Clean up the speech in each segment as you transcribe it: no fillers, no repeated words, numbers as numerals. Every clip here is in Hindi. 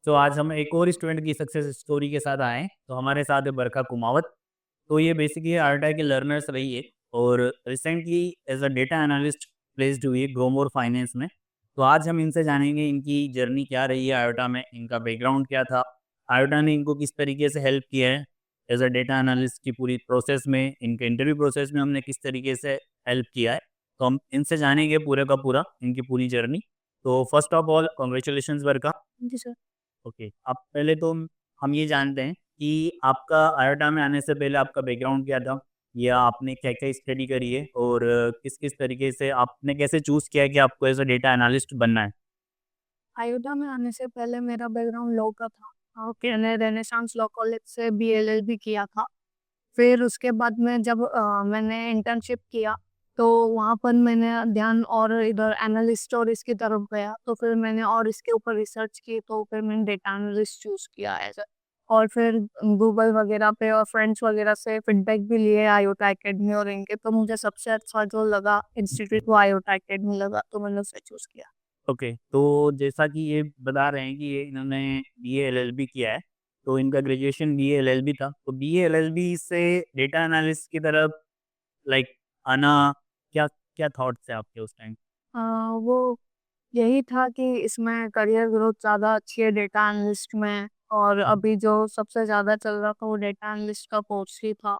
तो आज हम एक और स्टूडेंट की सक्सेस स्टोरी के साथ आए हैं। तो हमारे साथ है बरका कुमावत। तो ये बेसिकली आरटीआई की लर्नर्स रही है और recently as a data analyst placed हुई है ग्रोमोर फाइनेंस में। तो आज हम इनसे जानेंगे इनकी जर्नी क्या रही है आयोटा में, इनका बैकग्राउंड क्या था, आयोटा ने इनको किस तरीके से हेल्प किया है एज अ डेटा एनालिस्ट की पूरी प्रोसेस में, इनके इंटरव्यू प्रोसेस में हमने किस तरीके से हेल्प किया है। तो हम इनसे जानेंगे पूरे का पूरा इनकी पूरी जर्नी। तो फर्स्ट ऑफ ऑल कॉन्ग्रेचुलेशन बरका। जी सर। ओके, अब पहले तो हम ये जानते हैं कि आपका आयोटा में आने से पहले आपका बैकग्राउंड क्या था, या आपने क्या क्या स्टडी करी है और किस किस तरीके से आपने कैसे चूज़ किया है कि आपको एज अ डेटा एनालिस्ट बनना है। अयोध्या में आने से पहले मेरा बैकग्राउंड लॉ का था। मैंने रेनेसांस लॉ कॉलेज से बीएलएलबी किया था। फिर उसके बाद में जब मैंने इंटर्नशिप किया तो वहाँ पर मैंने ध्यान और इधर एनालिस्ट और इसकी तरफ गया, तो फिर मैंने और इसके ऊपर रिसर्च की, तो फिर मैंने डेटा एनालिस्ट चूज किया ऐसा। और फिर गूगल वगैरह पे और फ्रेंड्स वगैरह से फीडबैक भी लिए आयोटा एकेडमी और इनके, तो मुझे सबसे अच्छा जो लगा इंस्टीट्यूट वो आयोटा एकेडमी लगा, तो मैंने उसे चूज किया। ओके, तो जैसा कि ये बता रहे हैं कि ये इन्होंने बीए एलएलबी किया है, तो इनका ग्रेजुएशन बीए एलएलबी था। तो बीए एलएलबी से डेटा एनालिस्ट की तरफ लाइक आना, क्या क्या थॉट्स है आपके उस टाइम? अ, वो यही था कि इसमें करियर ग्रोथ ज़्यादा अच्छी है डेटा एनालिस्ट में, और अभी जो सबसे ज़्यादा चल रहा था वो डेटा एनालिस्ट का कोर्स ही था।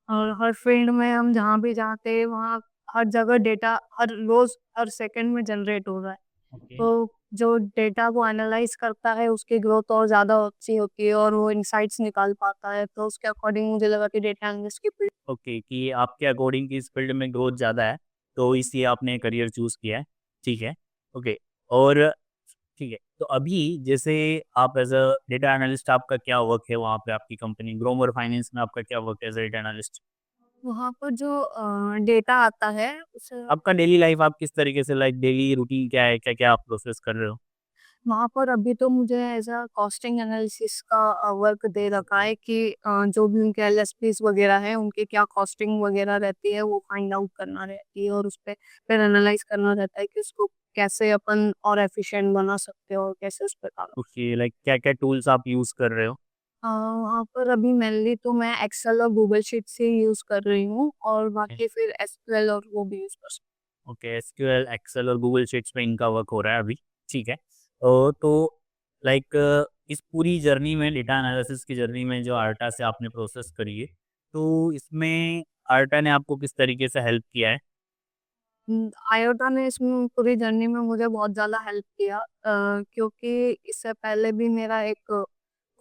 और हर फील्ड में हम जहाँ भी जाते हैं वहाँ हर जगह डेटा हर रोज़ हर सेकंड में जनरेट हो रहा है। ओके। तो जो डेटा को एनालाइज करता है उसकी ग्रोथ और ज़्यादा अच्छी होती है और वो इनसाइट्स निकाल पाता है, तो उसके अकॉर्डिंग मुझे लगा कि डेटा एनालिस्ट की फील्ड। ओके, कि आपके अकॉर्डिंग की इस फील्ड में ग्रोथ ज़्यादा है, तो इसलिए आपने करियर चूज़ किया है। ठीक है। ओके। और ठीक है, तो अभी जैसे आप एज अ डेटा एनालिस्ट आपका क्या वर्क है वहाँ पे, आपकी कंपनी ग्रोमर फाइनेंस में आपका क्या वर्क है एज अ डेटा एनालिस्ट? वहाँ पर जो डेटा आता है उसे आपका डेली लाइफ आप किस तरीके से, लाइक डेली रूटीन क्या है, क्या क्या आप प्रोसेस कर रहे हो? वहाँ पर अभी तो मुझे ऐसा कॉस्टिंग एनालिसिस का वर्क दे रखा है कि जो भी उनके एलएसपीज वगैरह हैं उनकी क्या कॉस्टिंग वगैरह रहती है वो फाइंड आउट करना रहती है, और उस पे फिर एनालाइज करना रहता है कि उसको कैसे अपन और एफिशिएंट बना सकते हो और कैसे उस पर काम। ओके, लाइक क्या क्या टूल्स आप यूज़ कर रहे हो? वहाँ पर अभी मेनली तो मैं एक्सेल और गूगल शीट से यूज़ कर रही हूँ, और बाकी फिर एसक्यूएल और वो भी यूज़ कर सकती ओके, एसक्यूएल, एक्सेल और गूगल शीट्स पे इनका वर्क हो रहा है अभी। ठीक है। तो लाइक इस पूरी जर्नी में, डेटा एनालिसिस की जर्नी में जो आर्टा से आपने प्रोसेस करी है, तो इसमें आर्टा ने आपको किस तरीके से हेल्प किया है? आयोटा ने इसमें पूरी जर्नी में मुझे बहुत ज़्यादा हेल्प किया, क्योंकि इससे पहले भी मेरा एक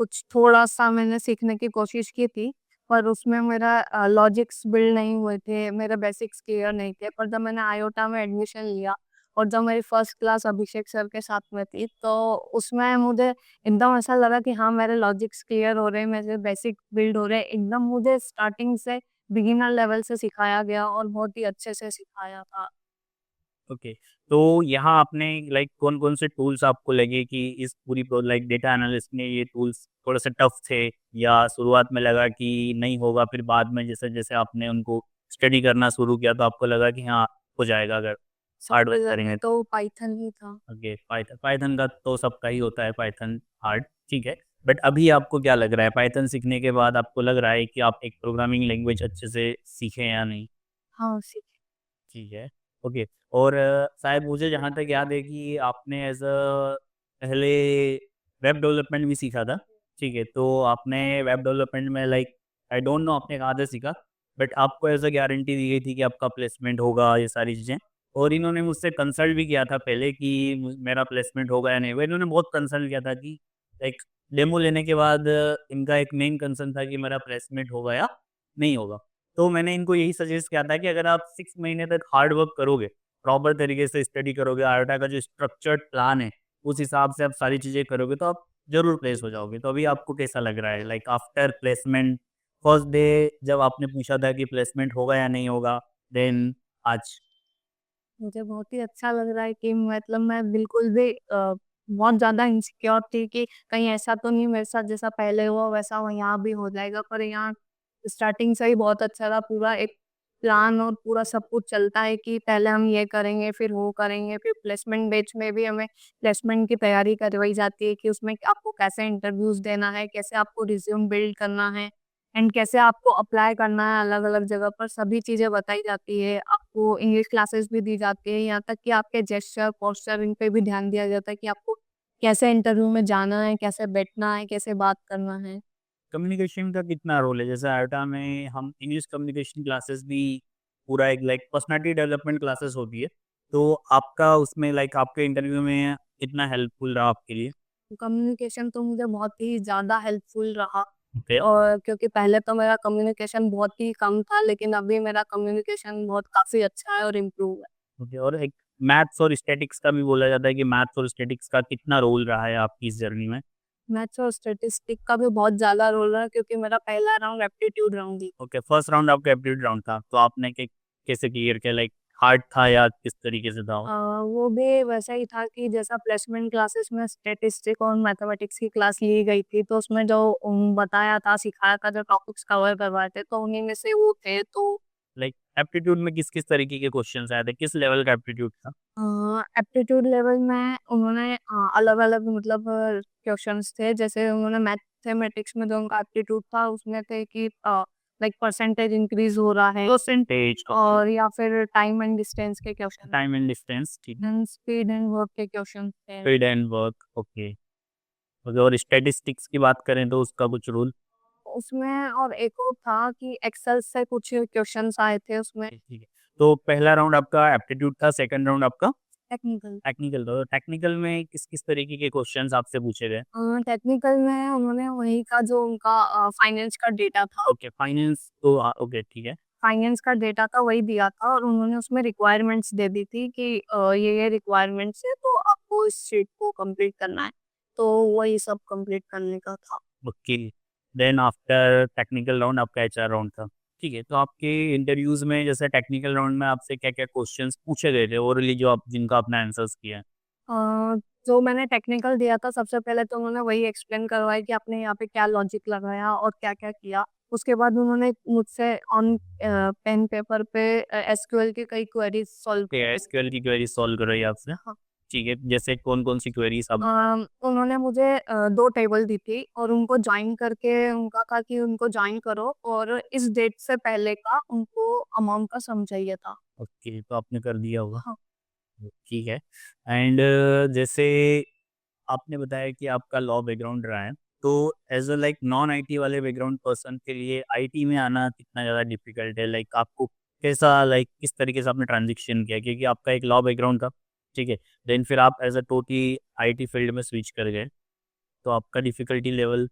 कुछ थोड़ा-सा मैंने सीखने की कोशिश की थी, पर उसमें मेरा लॉजिक्स बिल्ड नहीं हुए थे, मेरे बेसिक्स क्लियर नहीं थे। पर जब मैंने आयोटा में एडमिशन लिया और जब मेरी फर्स्ट क्लास अभिषेक सर के साथ में थी, तो उसमें मुझे एकदम ऐसा लगा कि हाँ, मेरे लॉजिक्स क्लियर हो रहे हैं, मेरे बेसिक बिल्ड हो रहे हैं। एकदम मुझे स्टार्टिंग से बिगिनर लेवल से सिखाया गया और बहुत ही अच्छे से सिखाया था। ओके, तो यहाँ आपने लाइक कौन-कौन से टूल्स आपको लगे कि इस पूरी प्रो लाइक डेटा एनालिस्ट में ये टूल्स थोड़े-से टफ थे, या शुरुआत में लगा कि नहीं होगा, फिर बाद में जैसे-जैसे आपने उनको स्टडी करना शुरू किया तो आपको लगा कि हाँ, हो जाएगा अगर हार्ड सबसे वर्क ज़्यादा करेंगे? तो पाइथन ही था। ओके, पाइथन पाइथन का तो सबका ही होता है, पाइथन हार्ड। ठीक है। बट अभी आपको क्या लग रहा है, पाइथन सीखने के बाद आपको लग रहा है कि आप एक प्रोग्रामिंग लैंग्वेज अच्छे से सीखे या नहीं? हाँ, सीखी। ठीक है। ओके। और शायद मुझे जहाँ तक याद है कि आपने एज़ अ पहले वेब डेवलपमेंट भी सीखा था। ठीक है, तो आपने वेब डेवलपमेंट में लाइक आई डोंट नो आपने कहाँ से सीखा, बट आपको एज़ अ गारंटी दी गई थी कि आपका प्लेसमेंट होगा, ये सारी चीज़ें। और इन्होंने मुझसे कंसल्ट भी किया था पहले कि मेरा प्लेसमेंट होगा या नहीं होगा। इन्होंने बहुत कंसल्ट किया था कि लाइक डेमो लेने के बाद इनका एक मेन कंसर्न था कि मेरा प्लेसमेंट होगा या नहीं होगा। तो मैंने इनको यही सजेस्ट किया था कि अगर आप 6 महीने तक हार्ड वर्क करोगे, प्रॉपर तरीके से स्टडी करोगे, आयोटा का जो स्ट्रक्चर्ड प्लान है, उस हिसाब से आप सारी चीज़ें करोगे, तो आप ज़रूर प्लेस हो जाओगे। तो अभी आपको कैसा लग रहा है? Like after placement, first day जब आपने पूछा था कि प्लेसमेंट होगा या नहीं होगा, देन आज? मुझे बहुत ही अच्छा लग रहा है कि मतलब मैं बिल्कुल भी बहुत ज़्यादा इनसिक्योर थी कि कहीं ऐसा तो नहीं मेरे साथ जैसा पहले हुआ वैसा यहाँ भी हो जाएगा, पर यहाँ स्टार्टिंग से ही बहुत अच्छा था। पूरा एक प्लान और पूरा सब कुछ चलता है कि पहले हम ये करेंगे, फिर वो करेंगे, फिर प्लेसमेंट बैच में भी हमें प्लेसमेंट की तैयारी करवाई जाती है कि उसमें आपको कैसे इंटरव्यूज़ देना है, कैसे आपको रिज़्यूम बिल्ड करना है एंड कैसे आपको अप्लाई करना है अलग-अलग जगह पर, सभी चीज़ें बताई जाती है। आपको इंग्लिश क्लासेस भी दी जाती है, यहाँ तक कि आपके जेस्चर, पोस्चर इन पे भी ध्यान दिया जाता है कि आपको कैसे इंटरव्यू में जाना है, कैसे बैठना है, कैसे बात करना है। कम्युनिकेशन का कितना रोल है? जैसे आयोटा में हम इंग्लिश कम्युनिकेशन क्लासेस भी पूरा एक लाइक पर्सनैलिटी डेवलपमेंट क्लासेस होती है, तो आपका उसमें लाइक आपके इंटरव्यू में कितना हेल्पफुल रहा आपके लिए? कम्युनिकेशन तो मुझे बहुत ही ज़्यादा हेल्पफुल रहा ओके, और क्योंकि पहले तो मेरा कम्युनिकेशन बहुत ही कम था, लेकिन अभी मेरा कम्युनिकेशन बहुत काफ़ी अच्छा है और इम्प्रूव है। ओके। और एक मैथ्स और स्टैटिक्स का भी बोला जाता है कि मैथ्स और स्टैटिक्स का कितना रोल रहा है आपकी इस जर्नी में? मैथ्स और स्टैटिस्टिक का भी बहुत ज़्यादा रोल रहा है क्योंकि मेरा पहला राउंड एप्टीट्यूड राउंड ही। ओके, फर्स्ट राउंड आपका एप्टीट्यूड राउंड था, तो आपने कैसे क्लियर किया? लाइक हार्ड था या किस तरीके से था वो? वो भी वैसा ही था कि जैसा प्लेसमेंट क्लासेस में स्टैटिस्टिक और मैथमेटिक्स की क्लास ली गई थी, तो उसमें जो बताया था, सिखाया था, जो टॉपिक्स कवर करवाए थे, तो उन्हीं में से वो थे। तो लाइक एप्टीट्यूड में किस-किस तरीके के क्वेश्चन्स आए थे? किस लेवल का एप्टीट्यूड था? एप्टीट्यूड लेवल में उन्होंने अलग-अलग मतलब क्वेश्चंस थे, जैसे उन्होंने मैथमेटिक्स में जो उनका एप्टीट्यूड था, उसमें थे कि लाइक परसेंटेज इंक्रीज़ हो रहा है परसेंटेज, ओके। और या फिर टाइम एंड डिस्टेंस के क्वेश्चन, टाइम एंड डिस्टेंस, ठीक है। देन स्पीड एंड वर्क के क्वेश्चन थे। Speed and work, okay. Okay, और स्टैटिस्टिक्स की बात करें तो उसका कुछ रूल? उसमें और एक और था कि एक्सेल से कुछ क्वेश्चंस आए थे उसमें। ठीक है। तो पहला राउंड आपका एप्टीट्यूड था, सेकंड राउंड आपका टेक्निकल। टेक्निकल था। तो टेक्निकल में किस-किस तरीके के क्वेश्चन्स आपसे पूछे गए? टेक्निकल में उन्होंने वही का जो उनका फाइनेंस का डेटा था, ओके, फाइनेंस तो ओके, ठीक है। फाइनेंस का डेटा था वही दिया था और उन्होंने उसमें रिक्वायरमेंट्स दे दी थी कि ये रिक्वायरमेंट्स है तो आपको इस शीट को कंप्लीट करना है। तो वही सब कंप्लीट करने का था। Okay, then after technical round आपका एचआर राउंड था। ठीक है, तो आपके इंटरव्यूज़ में जैसे टेक्निकल राउंड में आपसे क्या-क्या क्वेश्चन्स पूछे गए थे ओरली जो आप जिनका आपने आंसर्स किया है? अ, जो मैंने टेक्निकल दिया था सबसे पहले तो उन्होंने वही एक्सप्लेन करवाया कि आपने यहाँ पे क्या लॉजिक लगाया और क्या-क्या किया। उसके बाद उन्होंने मुझसे ऑन पेन पेपर पे एसक्यूएल की कई क्वेरीज़ सॉल्व ओके, करवाई। एसक्यूएल की क्वेरी सॉल्व कराई आपसे। हाँ। ठीक है, जैसे कौन-कौन सी क्वेरीज़ आप उन्होंने मुझे 2 टेबल दी थी और उनको जॉइन करके उनका कहा कि उनको जॉइन करो और इस डेट से पहले का उनको अमाउंट का सम चाहिए था। ओके, तो आपने कर दिया होगा। हाँ। ठीक है। एंड जैसे आपने बताया कि आपका लॉ बैकग्राउंड रहा है, तो as a like non IT वाले बैकग्राउंड पर्सन के लिए आईटी में आना कितना ज़्यादा डिफ़िकल्ट है? लाइक आपको कैसा लाइक किस तरीके से आपने ट्रांज़िशन किया? क्योंकि आपका एक लॉ बैकग्राउंड था, ठीक है? देन फिर आप as a totally IT field में स्विच कर गए, तो आपका डिफ़िकल्टी लेवल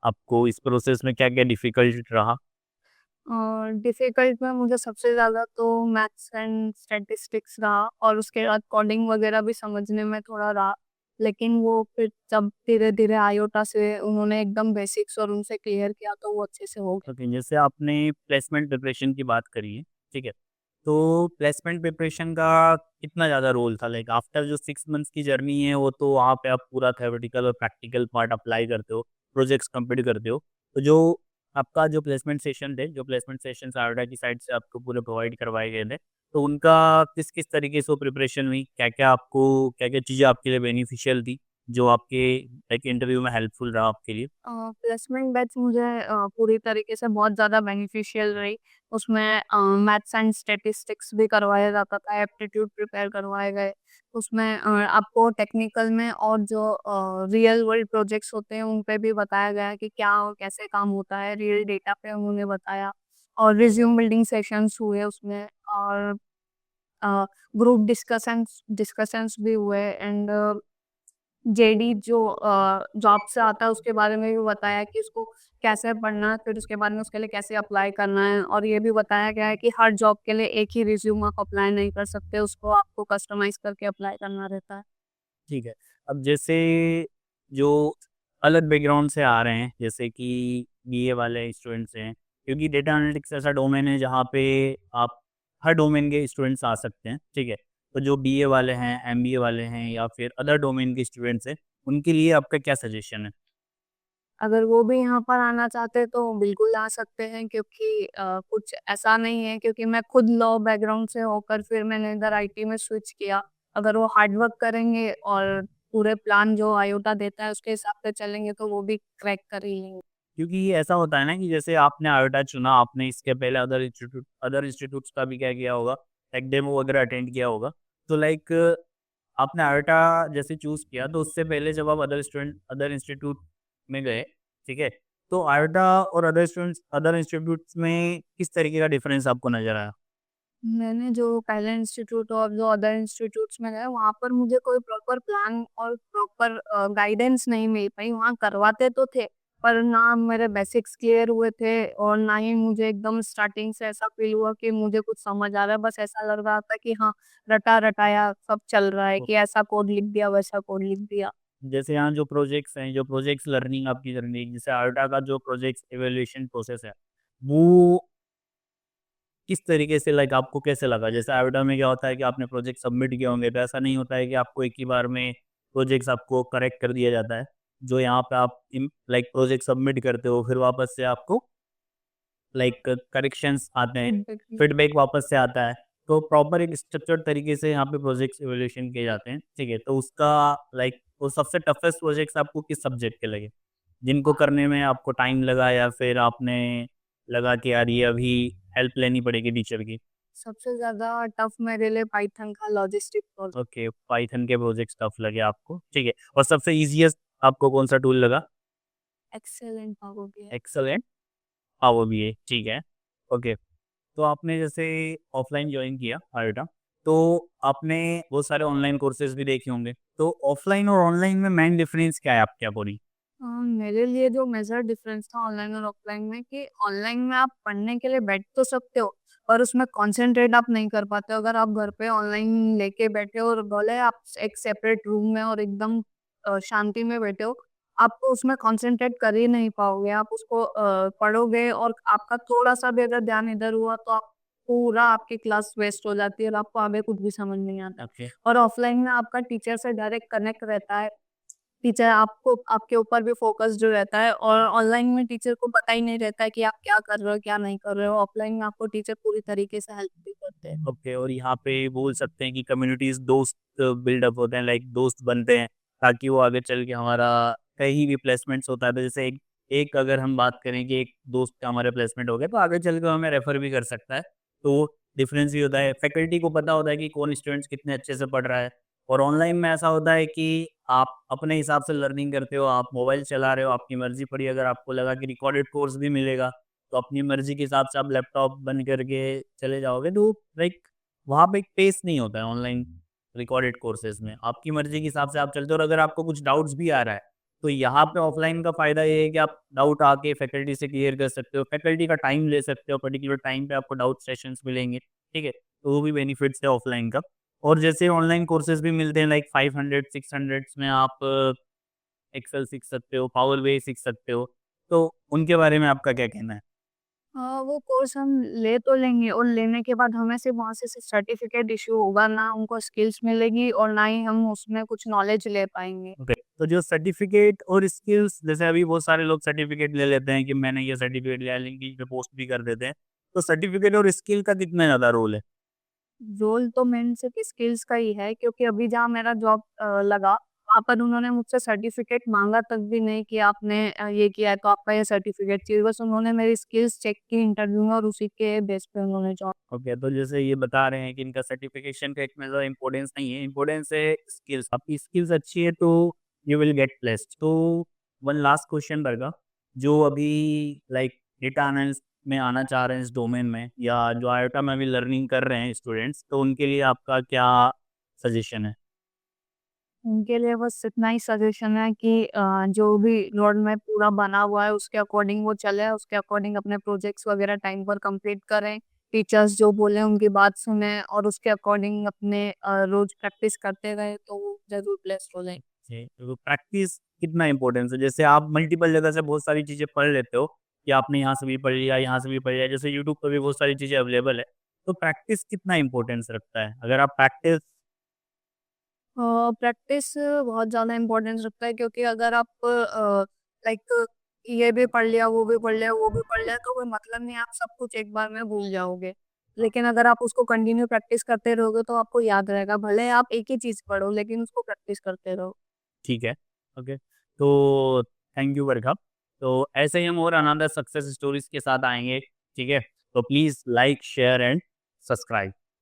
आपको इस प्रोसेस में क्या-क्या डिफ़िकल्ट रहा? और डिफ़िकल्ट में मुझे सबसे ज़्यादा तो मैथ्स एंड स्टैटिस्टिक्स रहा और उसके बाद कोडिंग वगैरह भी समझने में थोड़ा रहा। लेकिन वो फिर जब धीरे-धीरे आयोटा से उन्होंने एकदम बेसिक्स और उनसे क्लियर किया तो वो अच्छे से हो गया। ओके, जैसे आपने प्लेसमेंट प्रिपरेशन की बात करी है, ठीक है? तो प्लेसमेंट प्रिपरेशन का कितना ज़्यादा रोल था? लाइक आफ्टर जो 6 मंथ्स की जर्नी है, वो तो वहाँ पे आप पूरा थ्योरेटिकल और प्रैक्टिकल पार्ट अप्लाई करते हो, प्रोजेक्ट्स कंप्लीट करते हो। तो जो आपका जो प्लेसमेंट सेशन थे, जो प्लेसमेंट सेशंस आयोडा की साइड से आपको पूरे प्रोवाइड करवाए गए थे, तो उनका किस-किस तरीके से वो प्रिपरेशन हुई? क्या-क्या चीज़ें आपके लिए बेनिफिशियल थी, जो आपके लाइक इंटरव्यू में हेल्पफुल रहा आपके लिए? प्लेसमेंट बैच मुझे पूरी तरीके से बहुत ज़्यादा बेनिफिशियल रही। उसमें मैथ्स एंड स्टैटिस्टिक्स भी करवाया जाता था, एप्टीट्यूड प्रिपेयर करवाए गए। उसमें आपको टेक्निकल में और जो रियल वर्ल्ड प्रोजेक्ट्स होते हैं, उन पे भी बताया गया कि क्या और कैसे काम होता है, रियल डेटा पे उन्होंने बताया और रिज़्यूम बिल्डिंग सेशंस हुए उसमें और अ, ग्रुप डिस्कशंस डिस्कशंस भी हुए एंड जेडी जो जॉब से आता है उसके बारे में भी बताया कि उसको कैसे पढ़ना है, फिर उसके बाद में उसके लिए कैसे अप्लाई करना है और ये भी बताया गया है कि हर जॉब के लिए एक ही रिज़्यूम आप अप्लाई नहीं कर सकते, उसको आपको कस्टमाइज़ करके अप्लाई करना रहता है। ठीक है। अब जैसे जो अलग बैकग्राउंड से आ रहे हैं, जैसे कि बीए वाले स्टूडेंट्स हैं, क्योंकि डेटा एनालिटिक्स ऐसा डोमेन है जहाँ पे आप हर डोमेन के स्टूडेंट्स आ सकते हैं, ठीक है? तो जो बीए वाले हैं, एमबीए वाले हैं या फिर अदर डोमेन के स्टूडेंट्स हैं, उनके लिए आपका क्या सजेशन है? अगर वो भी यहाँ पर आना चाहते हैं तो बिल्कुल आ सकते हैं, क्योंकि कुछ ऐसा नहीं है, क्योंकि मैं खुद लॉ बैकग्राउंड से होकर फिर मैंने इधर आईटी में स्विच किया। अगर वो हार्ड वर्क करेंगे और पूरे प्लान जो आयोटा देता है उसके हिसाब से चलेंगे तो वो भी क्रैक कर ही लेंगे। क्योंकि ये ऐसा होता है ना कि जैसे आपने आयोटा चुना, आपने इसके पहले अदर इंस्टीट्यूट्स का भी क्या किया होगा, टेक डेमो वगैरह अटेंड किया होगा। तो लाइक आपने आयोटा जैसे चूज़ किया, तो उससे पहले जब आप अदर इंस्टीट्यूट में गए, ठीक है? तो आयोटा और अदर इंस्टीट्यूट्स में किस तरीके का डिफरेंस आपको नज़र आया? मैंने जो पहले इंस्टीट्यूट और जो अदर इंस्टीट्यूट्स में गए वहाँ पर मुझे कोई प्रॉपर प्लान और प्रॉपर गाइडेंस नहीं मिल पाई। वहाँ करवाते तो थे, पर ना मेरे बेसिक्स क्लियर हुए थे और ना ही मुझे एकदम स्टार्टिंग से ऐसा फ़ील हुआ कि मुझे कुछ समझ आ रहा है। बस ऐसा लग रहा था कि हाँ, रटा-रटाया सब चल रहा है, तो कि ऐसा कोड लिख दिया, वैसा कोड लिख दिया। जैसे यहाँ जो प्रोजेक्ट्स हैं, जो प्रोजेक्ट्स लर्निंग आपकी चल रही है, जैसे आयोटा का जो प्रोजेक्ट्स इवैल्यूएशन प्रोसेस है, वो किस तरीके से लाइक आपको कैसे लगा? जैसे आयोटा में क्या होता है कि आपने प्रोजेक्ट सबमिट किए होंगे, तो ऐसा नहीं होता है कि आपको एक ही बार में प्रोजेक्ट्स आपको करेक्ट कर दिया जाता है। जो यहाँ पे आप लाइक प्रोजेक्ट सबमिट करते हो, फिर वापस से आपको लाइक करेक्शंस आते हैं, एग्ज़ैक्टली। फीडबैक वापस से आता है। तो प्रॉपर एक स्ट्रक्चर्ड तरीके से यहाँ पे प्रोजेक्ट्स इवैल्यूएशन किए जाते हैं, ठीक है? तो उसका लाइक वो सबसे टफेस्ट प्रोजेक्ट्स आपको किस सब्जेक्ट के लगे? जिनको करने में आपको टाइम लगा, या फिर आपने लगा कि यार ये अभी हेल्प लेनी पड़ेगी टीचर की? सबसे ज़्यादा टफ मेरे लिए पाइथन का लॉजिस्टिक प्रोजेक्ट। ओके, पाइथन के प्रोजेक्ट्स टफ लगे आपको, ठीक है। और सबसे ईज़ीएस्ट आपको कौन-सा टूल लगा? Excel and Power BI. Excel and Power BI, ठीक है। ओके, तो आपने जैसे ऑफ़लाइन जॉइन किया आयोटा, तो आपने बहुत सारे ऑनलाइन कोर्सेज़ भी देखे होंगे। तो ऑफ़लाइन और ऑनलाइन में मेन डिफरेंस क्या है आपके अकॉर्डिंग? मेरे लिए जो मेजर डिफरेंस था ऑनलाइन और ऑफलाइन में, कि ऑनलाइन में आप पढ़ने के लिए बैठ तो सकते हो, पर उसमें कंसंट्रेट आप नहीं कर पाते हो। अगर आप घर पे ऑनलाइन लेके बैठे हो और भले आप एक सेपरेट रूम में और एकदम शांति में बैठे हो, आप तो उसमें कंसंट्रेट कर ही नहीं पाओगे। आप उसको पढ़ोगे और आपका थोड़ा-सा भी अगर ध्यान इधर हुआ तो आप पूरा आपकी क्लास वेस्ट हो जाती है और आपको आगे कुछ भी समझ नहीं आता। ओके, और ऑफलाइन में आपका टीचर से डायरेक्ट कनेक्ट रहता है। टीचर आपको आपके ऊपर भी फ़ोकस्ड रहता है, और ऑनलाइन में टीचर को पता ही नहीं रहता है कि आप क्या कर रहे हो, क्या नहीं कर रहे हो। ऑफलाइन में आपको टीचर पूरी तरीके से हेल्प भी करते हैं। ओके। और यहाँ पे बोल सकते हैं कि कम्युनिटीज़ दोस्त बिल्डअप होते हैं, लाइक दोस्त बनते हैं, ताकि वो आगे चल के हमारा कहीं भी प्लेसमेंट्स होता है, तो जैसे एक एक अगर हम बात करें कि एक दोस्त का हमारे प्लेसमेंट हो गया, तो आगे चल के हमें रेफ़र भी कर सकता है। तो डिफ़रेंस भी होता है, फैकल्टी को पता होता है कि कौन स्टूडेंट्स कितने अच्छे से पढ़ रहा है। और ऑनलाइन में ऐसा होता है कि आप अपने हिसाब से लर्निंग करते हो, आप मोबाइल चला रहे हो, आपकी मर्ज़ी पड़ी, अगर आपको लगा कि रिकॉर्डेड कोर्स भी मिलेगा, तो अपनी मर्ज़ी के हिसाब से आप लैपटॉप बंद करके चले जाओगे, तो लाइक वहाँ पे एक पेस नहीं होता है ऑनलाइन रिकॉर्डेड कोर्सेज़ में। आपकी मर्ज़ी के हिसाब से आप चलते हो, और अगर आपको कुछ डाउट्स भी आ रहा है, तो यहाँ पे ऑफलाइन का फ़ायदा ये है कि आप डाउट आके फैकल्टी से क्लियर कर सकते हो, फैकल्टी का टाइम ले सकते हो, पर्टिकुलर टाइम पे आपको डाउट सेशंस मिलेंगे, ठीक है? तो वो भी बेनिफिट्स है ऑफलाइन का। और जैसे ऑनलाइन कोर्सेज़ भी मिलते हैं, लाइक 500 600 में आप एक्सेल सीख सकते हो, पावर बीआई सीख सकते हो, तो उनके बारे में आपका क्या कहना है? वो कोर्स हम ले तो लेंगे और लेने के बाद हमें सिर्फ़ वहाँ से सर्टिफ़िकेट इश्यू होगा, ना उनको स्किल्स मिलेगी और ना ही हम उसमें कुछ नॉलेज ले पाएँगे। ओके, तो जो सर्टिफ़िकेट और स्किल्स, जैसे अभी बहुत सारे लोग सर्टिफ़िकेट ले लेते हैं कि मैंने ये सर्टिफ़िकेट लिया है, लिंक्डइन पे पोस्ट भी कर देते हैं। तो सर्टिफ़िकेट और स्किल का कितना ज़्यादा रोल है? रोल तो मेन सिर्फ़ स्किल्स का ही है, क्योंकि अभी जहाँ मेरा जॉब लगा, वहाँ पर उन्होंने मुझसे सर्टिफ़िकेट माँगा तक भी नहीं कि आपने ये किया है तो आपका ये सर्टिफ़िकेट चाहिए। बस उन्होंने मेरी स्किल्स चेक की इंटरव्यू में और उसी के बेस पे उन्होंने जॉब। ओके, तो जैसे ये बता रहे हैं कि इनका सर्टिफ़िकेशन का इतना ज़्यादा इम्पोर्टेंस नहीं है, इम्पोर्टेंस है स्किल्स। आपकी स्किल्स अच्छी है तो यू विल गेट प्लेस्ड। तो वन लास्ट क्वेश्चन रहेगा, जो अभी लाइक डेटा एनालिस्ट में आना चाह रहे हैं इस डोमेन में, या जो आयोटा में अभी लर्निंग कर रहे हैं स्टूडेंट्स, तो उनके लिए आपका क्या सजेशन है? उनके लिए बस इतना ही सजेशन है कि जो भी रोड मैप पूरा बना हुआ है उसके अकॉर्डिंग वो चले, उसके अकॉर्डिंग अपने प्रोजेक्ट्स वगैरह टाइम पर कंप्लीट करें। टीचर्स जो बोले उनकी बात सुनें और उसके अकॉर्डिंग अपने रोज़ प्रैक्टिस करते रहे तो वो ज़रूर ब्लेस्ड हो जाएँगे। जी, तो प्रैक्टिस कितना इम्पोर्टेंस है? जैसे आप मल्टीपल जगह से बहुत सारी चीज़ें पढ़ लेते हो, कि आपने यहाँ से भी पढ़ लिया, यहाँ से भी पढ़ लिया, जैसे यूट्यूब पे भी बहुत सारी चीज़ें अवेलेबल है। तो प्रैक्टिस कितना इम्पोर्टेंस रखता है? अगर आप प्रैक्टिस प्रैक्टिस बहुत ज़्यादा इम्पोर्टेंस रखता है, क्योंकि अगर आप लाइक ये भी पढ़ लिया, वो भी पढ़ लिया, वो भी पढ़ लिया, तो कोई मतलब नहीं, आप सब कुछ एक बार में भूल जाओगे। लेकिन अगर आप उसको कंटिन्यू प्रैक्टिस करते रहोगे तो आपको याद रहेगा, भले आप एक ही चीज पढ़ो लेकिन उसको प्रैक्टिस करते रहो। ठीक है। ओके, तो थैंक यू बरखा। तो ऐसे ही हम और अनदर सक्सेस स्टोरीज के साथ आएंगे। ठीक है, तो please like share and subscribe.